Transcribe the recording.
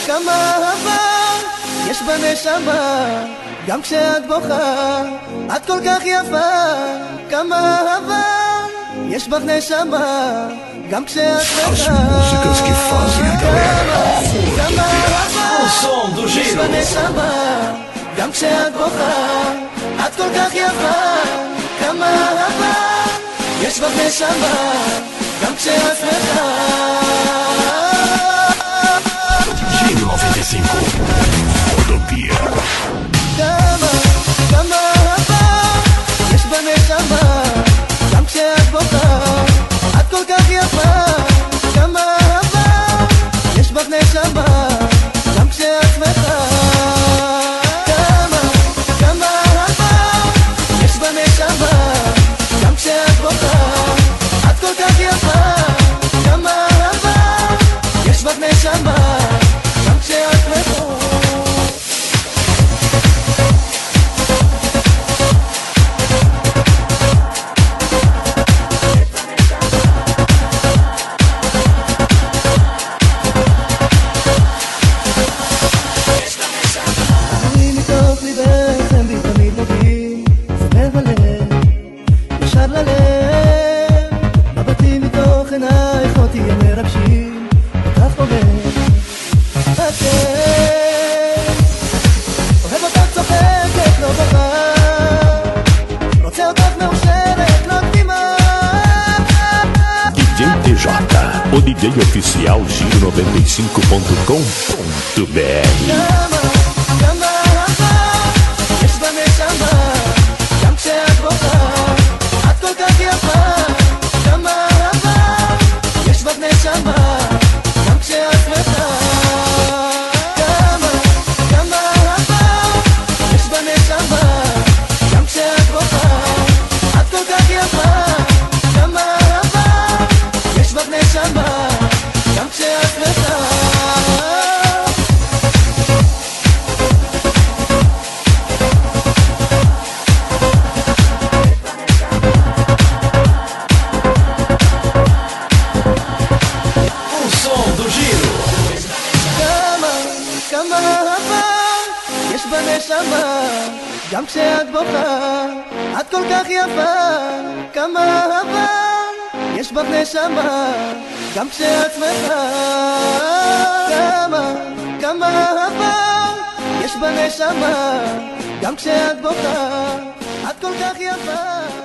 כמה אהבה יש בנשמה, גם כשאת בוכה את כל כך יפה. כמה אהבה יש בך נשמה, גם כשאת שמחה. כמה אהבה יש בנשמה, גם כשאת בוכה את כל כך יפה. כמה אהבה יש בך נשמה, גם כשאת שמחה. Giro 95, Rodopia. כמה אהבה יש בנשמה, גם כשאת בוכה את כל כך יפה. כמה אהבה יש בך נשמה, גם כשאת שמחה. כמה אהבה יש בנשמה, גם כשאת בוכה את כל כך יפה. כמה אהבה יש בך נשמה, גם כשאת שמחה. עינייך אותי הם מרגשים, כך עובד אוהב אותך צוחקת, לא בוכה, רוצה אותך מאושרת, לא קדימה. DJ TJ, o DJ oficial Giro 95.com.br. כמה אהבה יש בנשמה, גם כשאת בוכה את כל כך יפה. כמה אהבה יש בך נשמה, גם כשאת שמחה. כמה אהבה יש בנשמה, גם כשאת בוכה את כל כך יפה. כמה אהבה יש בך נשמה, גם כשאת שמחה. כמה אהבה יש בנשמה, גם כשאת בוכה את כל כך יפה. כמה אהבה יש בך נשמה, גם כשאת שמחה. כמה אהבה יש בנשמה, גם כשאת בוכה את כל כך יפה.